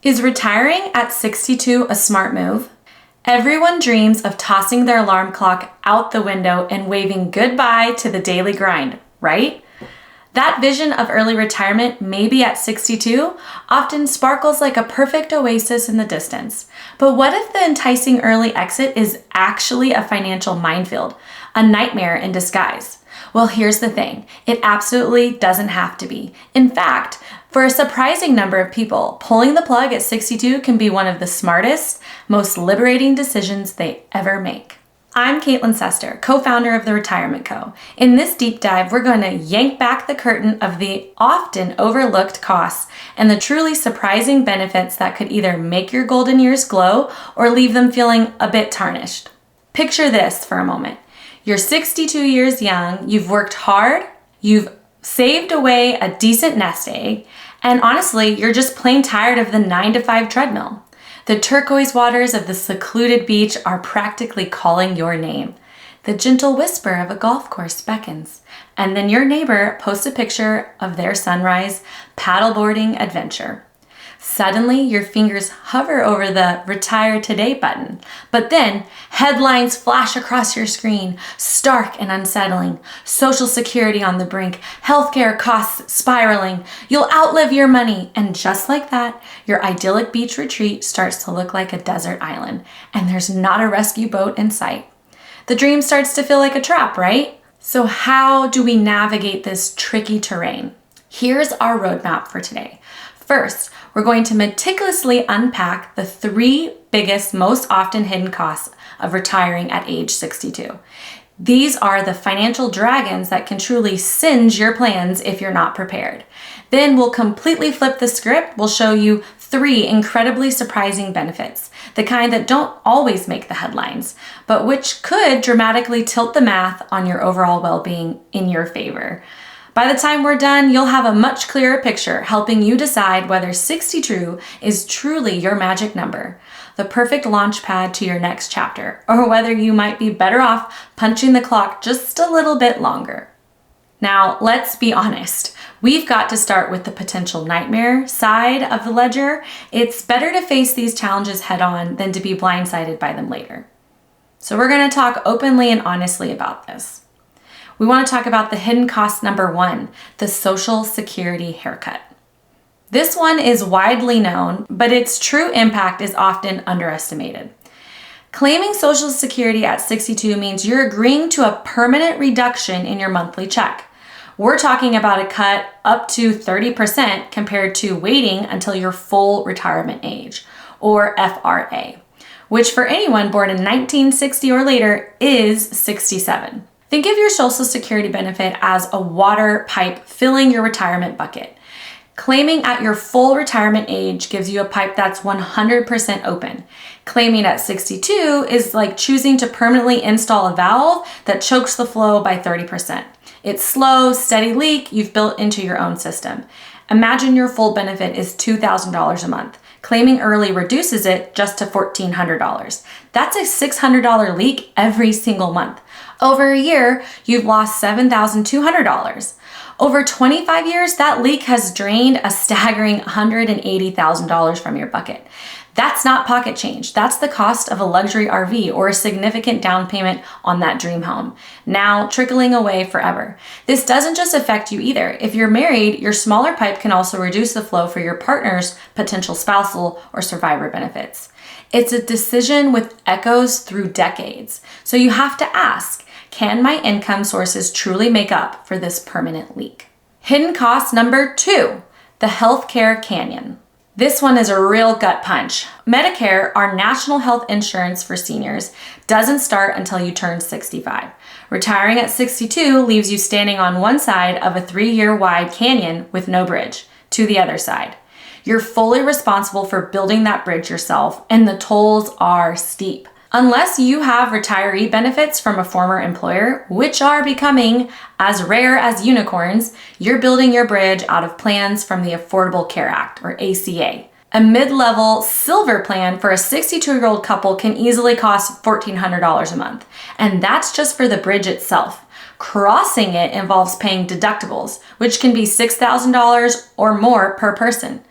Is retiring at 62 a smart move? Everyone dreams of tossing their alarm clock out the window and waving goodbye to the daily grind, right? That vision of early retirement, maybe at 62, often sparkles like a perfect oasis in the distance. But what if the enticing early exit is actually a financial minefield, a nightmare in disguise? Well, here's the thing. It absolutely doesn't have to be. In fact, for a surprising number of people, pulling the plug at 62 can be one of the smartest, most liberating decisions they ever make. I'm Caitlin Sester, co-founder of The Retirement Co. In this deep dive, we're going to yank back the curtain of the often overlooked costs and the truly surprising benefits that could either make your golden years glow or leave them feeling a bit tarnished. Picture this for a moment. You're 62 years young, you've worked hard, you've saved away a decent nest egg, and honestly, you're just plain tired of the 9-to-5 treadmill. The turquoise waters of the secluded beach are practically calling your name. The gentle whisper of a golf course beckons, and then your neighbor posts a picture of their sunrise paddleboarding adventure. Suddenly, your fingers hover over the Retire Today button, but then headlines flash across your screen, stark and unsettling. Social Security on the brink, healthcare costs spiraling, you'll outlive your money. And just like that, your idyllic beach retreat starts to look like a desert island, and there's not a rescue boat in sight. The dream starts to feel like a trap, right? So how do we navigate this tricky terrain? Here's our roadmap for today. First, we're going to meticulously unpack the 3 biggest, most often hidden costs of retiring at age 62. These are the financial dragons that can truly singe your plans if you're not prepared. Then we'll completely flip the script. We'll show you 3 incredibly surprising benefits, the kind that don't always make the headlines, but which could dramatically tilt the math on your overall well-being in your favor. By the time we're done, you'll have a much clearer picture, helping you decide whether 62 is truly your magic number, the perfect launch pad to your next chapter, or whether you might be better off punching the clock just a little bit longer. Now, let's be honest. We've got to start with the potential nightmare side of the ledger. It's better to face these challenges head on than to be blindsided by them later. So we're going to talk openly and honestly about this. We want to talk about the hidden cost number 1, the Social Security haircut. This one is widely known, but its true impact is often underestimated. Claiming Social Security at 62 means you're agreeing to a permanent reduction in your monthly check. We're talking about a cut up to 30% compared to waiting until your full retirement age, or FRA, which for anyone born in 1960 or later is 67. Think of your Social Security benefit as a water pipe filling your retirement bucket. Claiming at your full retirement age gives you a pipe that's 100% open. Claiming at 62 is like choosing to permanently install a valve that chokes the flow by 30%. It's slow, steady leak you've built into your own system. Imagine your full benefit is $2,000 a month. Claiming early reduces it just to $1,400. That's a $600 leak every single month. Over a year, you've lost $7,200. Over 25 years, that leak has drained a staggering $180,000 from your bucket. That's not pocket change. That's the cost of a luxury RV or a significant down payment on that dream home, now trickling away forever. This doesn't just affect you either. If you're married, your smaller pipe can also reduce the flow for your partner's potential spousal or survivor benefits. It's a decision with echoes through decades. So you have to ask, can my income sources truly make up for this permanent leak? Hidden cost number 2, the healthcare canyon. This one is a real gut punch. Medicare, our national health insurance for seniors, doesn't start until you turn 65. Retiring at 62 leaves you standing on one side of a 3-year wide canyon with no bridge to the other side. You're fully responsible for building that bridge yourself, and the tolls are steep. Unless you have retiree benefits from a former employer, which are becoming as rare as unicorns, you're building your bridge out of plans from the Affordable Care Act, or ACA. A mid-level silver plan for a 62-year-old couple can easily cost $1,400 a month, and that's just for the bridge itself. Crossing it involves paying deductibles, which can be $6,000 or more per person.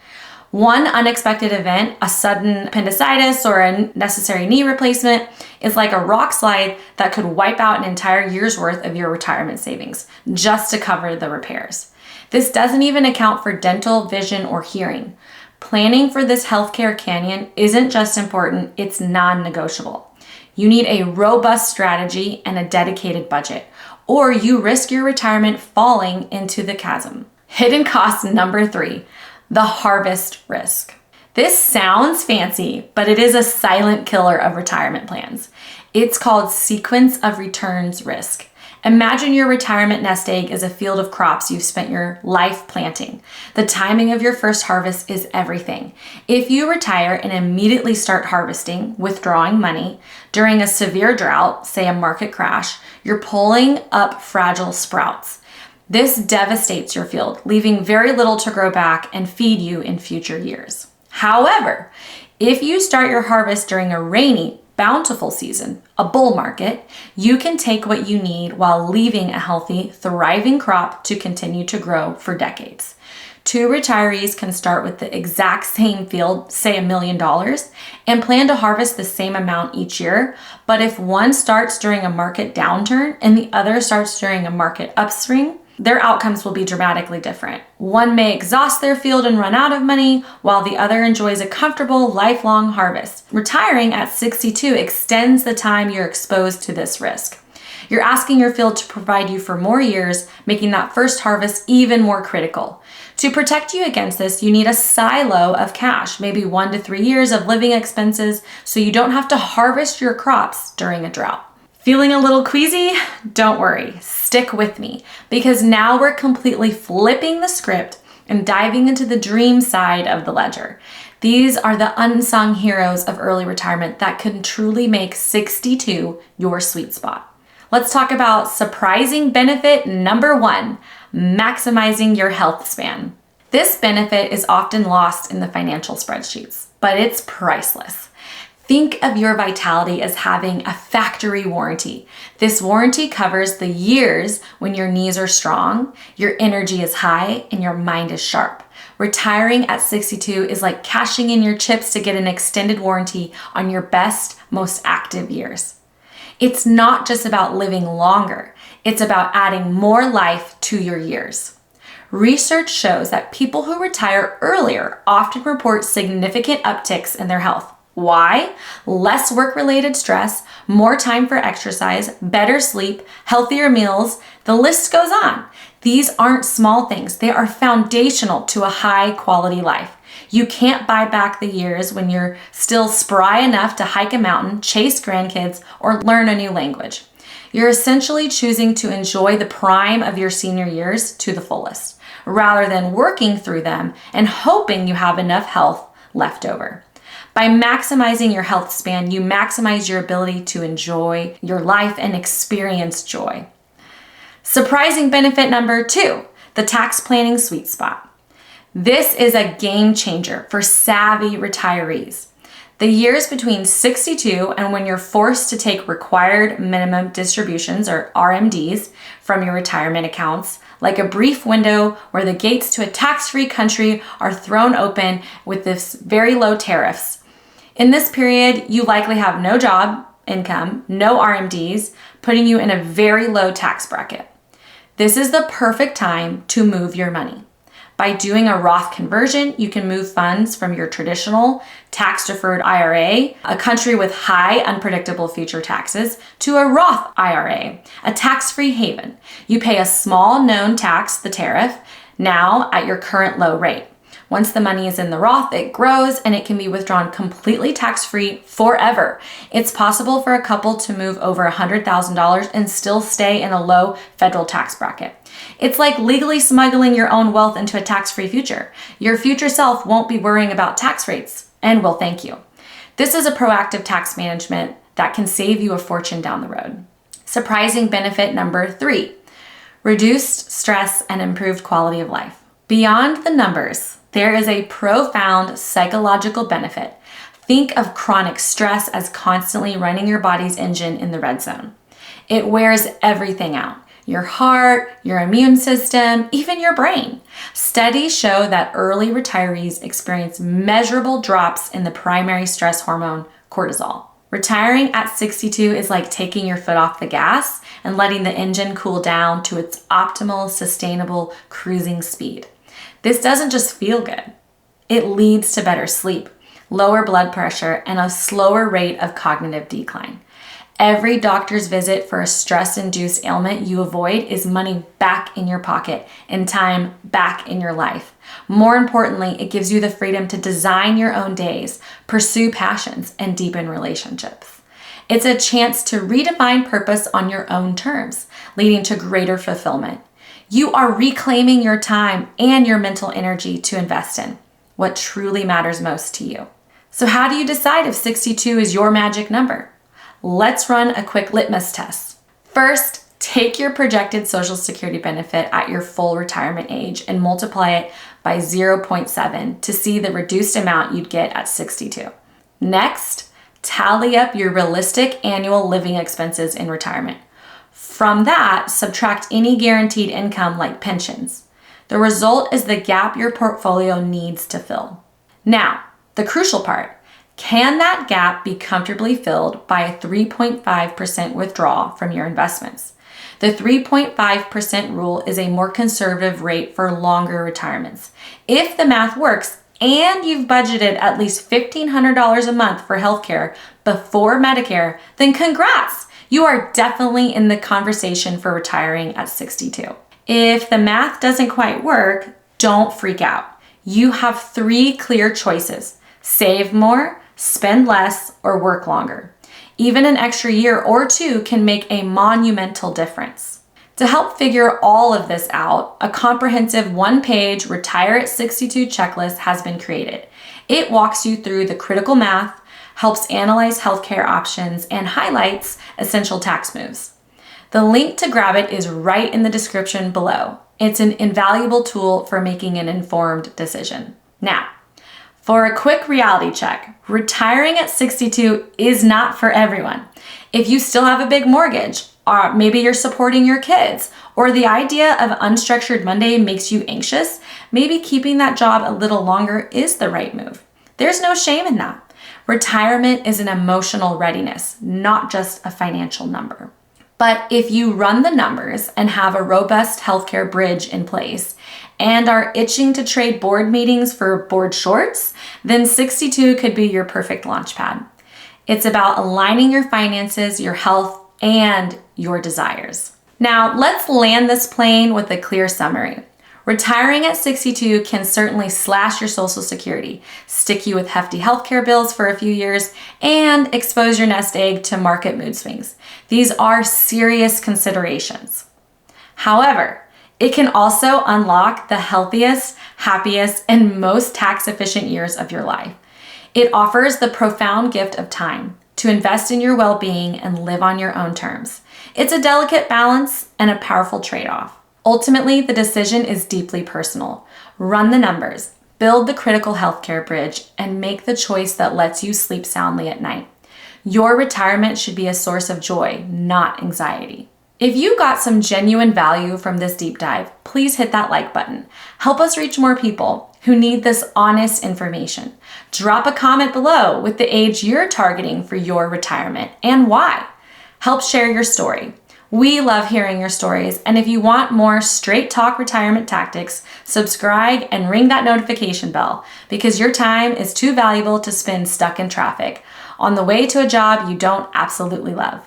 One unexpected event, a sudden appendicitis or a necessary knee replacement, is like a rock slide that could wipe out an entire year's worth of your retirement savings just to cover the repairs. This doesn't even account for dental, vision, or hearing. Planning for this healthcare canyon isn't just important, it's non-negotiable. You need a robust strategy and a dedicated budget, or you risk your retirement falling into the chasm. Hidden cost number 3, the harvest risk. This sounds fancy, but it is a silent killer of retirement plans. It's called sequence of returns risk. Imagine your retirement nest egg is a field of crops you've spent your life planting. The timing of your first harvest is everything. If you retire and immediately start harvesting, withdrawing money, during a severe drought, say a market crash, you're pulling up fragile sprouts. This devastates your field, leaving very little to grow back and feed you in future years. However, if you start your harvest during a rainy, bountiful season, a bull market, you can take what you need while leaving a healthy, thriving crop to continue to grow for decades. 2 retirees can start with the exact same field, say $1 million, and plan to harvest the same amount each year. But if one starts during a market downturn and the other starts during a market upswing, their outcomes will be dramatically different. One may exhaust their field and run out of money, while the other enjoys a comfortable, lifelong harvest. Retiring at 62 extends the time you're exposed to this risk. You're asking your field to provide you for more years, making that first harvest even more critical. To protect you against this, you need a silo of cash, maybe 1 to 3 years of living expenses, so you don't have to harvest your crops during a drought. Feeling a little queasy? Don't worry, stick with me, because now we're completely flipping the script and diving into the dream side of the ledger. These are the unsung heroes of early retirement that can truly make 62 your sweet spot. Let's talk about surprising benefit number 1, maximizing your health span. This benefit is often lost in the financial spreadsheets, but it's priceless. Think of your vitality as having a factory warranty. This warranty covers the years when your knees are strong, your energy is high, and your mind is sharp. Retiring at 62 is like cashing in your chips to get an extended warranty on your best, most active years. It's not just about living longer, it's about adding more life to your years. Research shows that people who retire earlier often report significant upticks in their health. Why? Less work-related stress, more time for exercise, better sleep, healthier meals, the list goes on. These aren't small things. They are foundational to a high-quality life. You can't buy back the years when you're still spry enough to hike a mountain, chase grandkids, or learn a new language. You're essentially choosing to enjoy the prime of your senior years to the fullest, rather than working through them and hoping you have enough health left over. By maximizing your health span, you maximize your ability to enjoy your life and experience joy. Surprising benefit number 2, the tax planning sweet spot. This is a game changer for savvy retirees. The years between 62 and when you're forced to take required minimum distributions, or RMDs, from your retirement accounts, like a brief window where the gates to a tax-free country are thrown open with this very low tariffs. In this period, you likely have no job income, no RMDs, putting you in a very low tax bracket. This is the perfect time to move your money. By doing a Roth conversion, you can move funds from your traditional tax-deferred IRA, a country with high unpredictable future taxes, to a Roth IRA, a tax-free haven. You pay a small known tax, the tariff, now at your current low rate. Once the money is in the Roth, it grows and it can be withdrawn completely tax-free forever. It's possible for a couple to move over $100,000 and still stay in a low federal tax bracket. It's like legally smuggling your own wealth into a tax-free future. Your future self won't be worrying about tax rates and will thank you. This is a proactive tax management that can save you a fortune down the road. Surprising benefit number 3, reduced stress and improved quality of life. Beyond the numbers, there is a profound psychological benefit. Think of chronic stress as constantly running your body's engine in the red zone. It wears everything out. your heart, your immune system, even your brain. Studies show that early retirees experience measurable drops in the primary stress hormone, cortisol. Retiring at 62 is like taking your foot off the gas and letting the engine cool down to its optimal, sustainable cruising speed. This doesn't just feel good. It leads to better sleep, lower blood pressure, and a slower rate of cognitive decline. Every doctor's visit for a stress-induced ailment you avoid is money back in your pocket and time back in your life. More importantly, it gives you the freedom to design your own days, pursue passions, and deepen relationships. It's a chance to redefine purpose on your own terms, leading to greater fulfillment. You are reclaiming your time and your mental energy to invest in what truly matters most to you. So how do you decide if 62 is your magic number? Let's run a quick litmus test. First, take your projected Social Security benefit at your full retirement age and multiply it by 0.7 to see the reduced amount you'd get at 62. Next, tally up your realistic annual living expenses in retirement. From that, subtract any guaranteed income like pensions. The result is the gap your portfolio needs to fill. Now, the crucial part. Can that gap be comfortably filled by a 3.5% withdrawal from your investments? The 3.5% rule is a more conservative rate for longer retirements. If the math works and you've budgeted at least $1,500 a month for healthcare before Medicare, then congrats! You are definitely in the conversation for retiring at 62. If the math doesn't quite work, don't freak out. You have 3 clear choices: save more, spend less, or work longer. Even an extra year or 2 can make a monumental difference. To help figure all of this out, a comprehensive 1-page Retire at 62 checklist has been created. It walks you through the critical math, helps analyze healthcare options, and highlights essential tax moves. The link to grab it is right in the description below. It's an invaluable tool for making an informed decision. Now, for a quick reality check, retiring at 62 is not for everyone. If you still have a big mortgage, or maybe you're supporting your kids, or the idea of unstructured Monday makes you anxious, maybe keeping that job a little longer is the right move. There's no shame in that. Retirement is an emotional readiness, not just a financial number. But if you run the numbers and have a robust healthcare bridge in place and are itching to trade board meetings for board shorts, then 62 could be your perfect launch pad. It's about aligning your finances, your health, and your desires. Now, let's land this plane with a clear summary. Retiring at 62 can certainly slash your Social Security, stick you with hefty healthcare bills for a few years, and expose your nest egg to market mood swings. These are serious considerations. However, it can also unlock the healthiest, happiest, and most tax-efficient years of your life. It offers the profound gift of time to invest in your well-being and live on your own terms. It's a delicate balance and a powerful trade-off. Ultimately, the decision is deeply personal. Run the numbers, build the critical healthcare bridge, and make the choice that lets you sleep soundly at night. Your retirement should be a source of joy, not anxiety. If you got some genuine value from this deep dive, please hit that like button. Help us reach more people who need this honest information. Drop a comment below with the age you're targeting for your retirement and why. Help share your story. We love hearing your stories, and if you want more straight talk retirement tactics, subscribe and ring that notification bell because your time is too valuable to spend stuck in traffic on the way to a job you don't absolutely love.